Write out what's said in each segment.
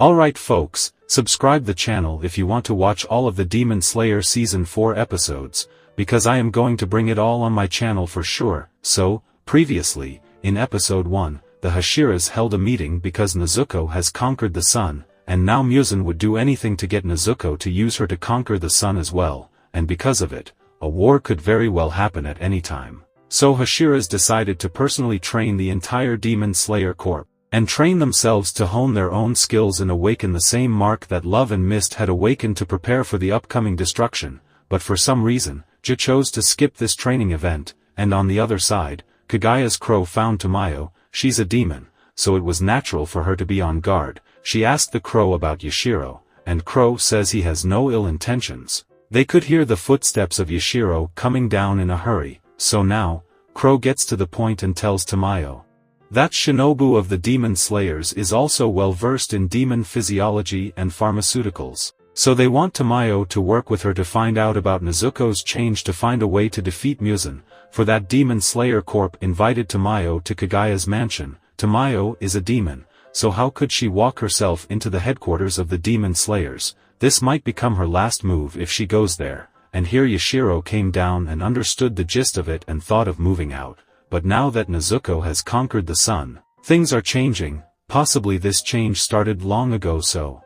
Alright folks, subscribe the channel if you want to watch all of the Demon Slayer Season 4 episodes, because I am going to bring it all on my channel for sure. So, previously, in episode 1, the Hashiras held a meeting because Nezuko has conquered the sun, and now Muzan would do anything to get Nezuko to use her to conquer the sun as well, and because of it, a war could very well happen at any time. So Hashiras decided to personally train the entire Demon Slayer Corps, and train themselves to hone their own skills and awaken the same mark that Love and Mist had awakened to prepare for the upcoming destruction, but for some reason, Ju chose to skip this training event, and on the other side, Kagaya's crow found Tamayo. She's a demon, so it was natural for her to be on guard. She asked the crow about Yashiro, and Crow says he has no ill intentions. They could hear the footsteps of Yashiro coming down in a hurry, so now, Crow gets to the point and tells Tamayo that Shinobu of the Demon Slayers is also well versed in demon physiology and pharmaceuticals, so they want Tamayo to work with her to find out about Nezuko's change to find a way to defeat Muzan. For that Demon Slayer Corp invited Tamayo to Kagaya's mansion. Tamayo is a demon, so how could she walk herself into the headquarters of the Demon Slayers? This might become her last move if she goes there, and here Yashiro came down and understood the gist of it and thought of moving out. But now that Nezuko has conquered the sun, things are changing. Possibly this change started long ago, so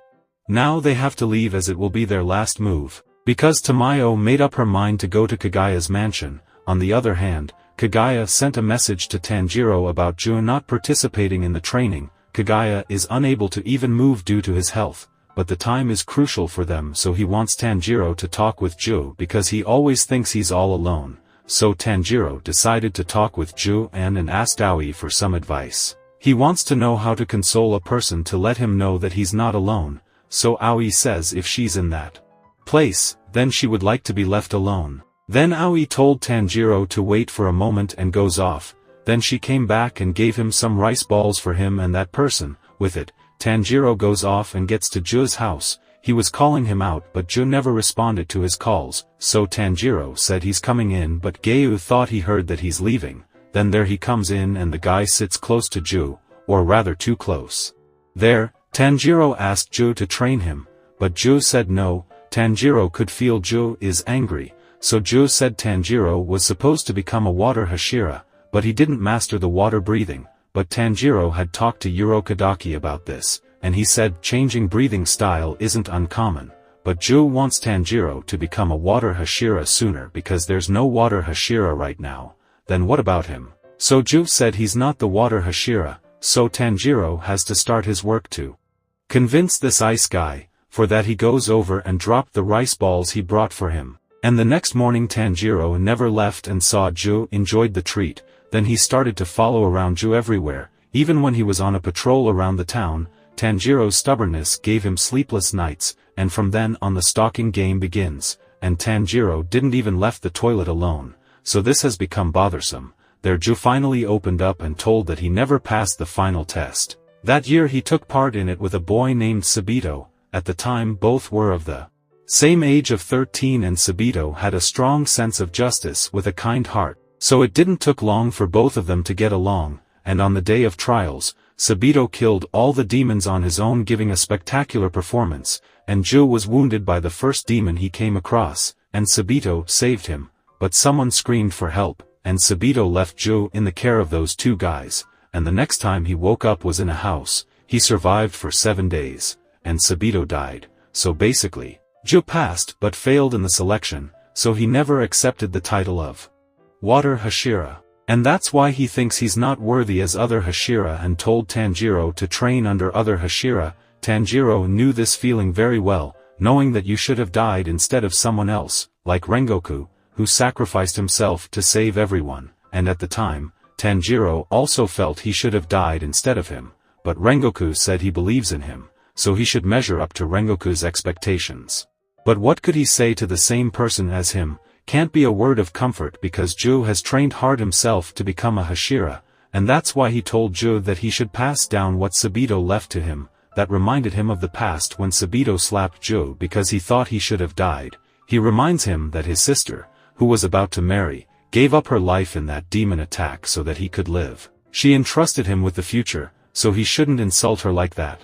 now they have to leave as it will be their last move, because Tamayo made up her mind to go to Kagaya's mansion. On the other hand, Kagaya sent a message to Tanjiro about Ju not participating in the training. Kagaya is unable to even move due to his health, but the time is crucial for them, so he wants Tanjiro to talk with Ju because he always thinks he's all alone. So Tanjiro decided to talk with Ju and asked Aoi for some advice. He wants to know how to console a person to let him know that he's not alone, so Aoi says if she's in that place, then she would like to be left alone. Then Aoi told Tanjiro to wait for a moment and goes off. Then she came back and gave him some rice balls for him and that person. With it, Tanjiro goes off and gets to Ju's house. He was calling him out but Ju never responded to his calls, so Tanjiro said he's coming in but Gayu thought he heard that he's leaving. Then there he comes in and the guy sits close to Ju, or rather too close. There, Tanjiro asked Ju to train him, but Ju said no. Tanjiro could feel Ju is angry, so Ju said Tanjiro was supposed to become a water Hashira, but he didn't master the water breathing. But Tanjiro had talked to Urokadaki about this, and he said changing breathing style isn't uncommon, but Ju wants Tanjiro to become a water Hashira sooner because there's no water Hashira right now. Then what about him? So Ju said he's not the water Hashira, so Tanjiro has to start his work to convince this ice guy. For that he goes over and dropped the rice balls he brought for him. And the next morning Tanjiro never left and saw Ju enjoyed the treat. Then he started to follow around Ju everywhere, even when he was on a patrol around the town. Tanjiro's stubbornness gave him sleepless nights, and from then on the stalking game begins, and Tanjiro didn't even left the toilet alone, so this has become bothersome. There Ju finally opened up and told that he never passed the final test. That year he took part in it with a boy named Sabito. At the time both were of the same age of 13 and Sabito had a strong sense of justice with a kind heart. So it didn't took long for both of them to get along, and on the day of trials, Sabito killed all the demons on his own, giving a spectacular performance, and Ju was wounded by the first demon he came across, and Sabito saved him, but someone screamed for help, and Sabito left Ju in the care of those two guys, and the next time he woke up was in a house. He survived for 7 days, and Sabito died, so basically, Ju passed but failed in the selection, so he never accepted the title of Water Hashira. And that's why he thinks he's not worthy as other Hashira and told Tanjiro to train under other Hashira. Tanjiro knew this feeling very well, knowing that you should have died instead of someone else, like Rengoku, who sacrificed himself to save everyone, and at the time, Tanjiro also felt he should have died instead of him, but Rengoku said he believes in him, so he should measure up to Rengoku's expectations. But what could he say to the same person as him? Can't be a word of comfort because Ju has trained hard himself to become a Hashira, and that's why he told Ju that he should pass down what Sabito left to him. That reminded him of the past when Sabito slapped Ju because he thought he should have died. He reminds him that his sister, who was about to marry, gave up her life in that demon attack so that he could live. She entrusted him with the future, so he shouldn't insult her like that.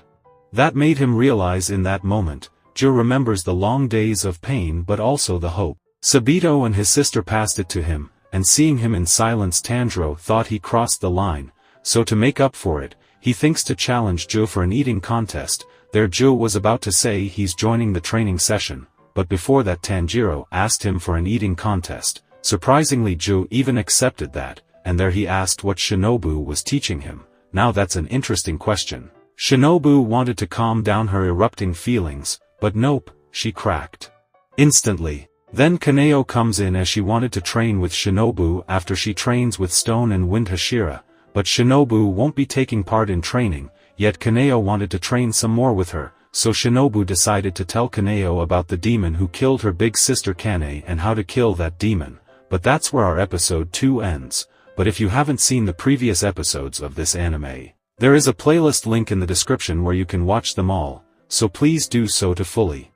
That made him realize in that moment, Joe remembers the long days of pain but also the hope. Sabito and his sister passed it to him, and seeing him in silence Tanjiro thought he crossed the line, so to make up for it, he thinks to challenge Joe for an eating contest. There Joe was about to say he's joining the training session, but before that Tanjiro asked him for an eating contest. Surprisingly Joe even accepted that, and there he asked what Shinobu was teaching him. Now that's an interesting question. Shinobu wanted to calm down her erupting feelings, but nope, she cracked. Instantly. Then Kaneo comes in as she wanted to train with Shinobu after she trains with Stone and Wind Hashira, but Shinobu won't be taking part in training, yet Kaneo wanted to train some more with her, so Shinobu decided to tell Kaneo about the demon who killed her big sister Kane and how to kill that demon. But that's where our episode 2 ends, but if you haven't seen the previous episodes of this anime, there is a playlist link in the description where you can watch them all, so please do so to fully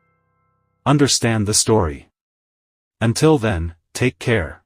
understand the story. Until then, take care.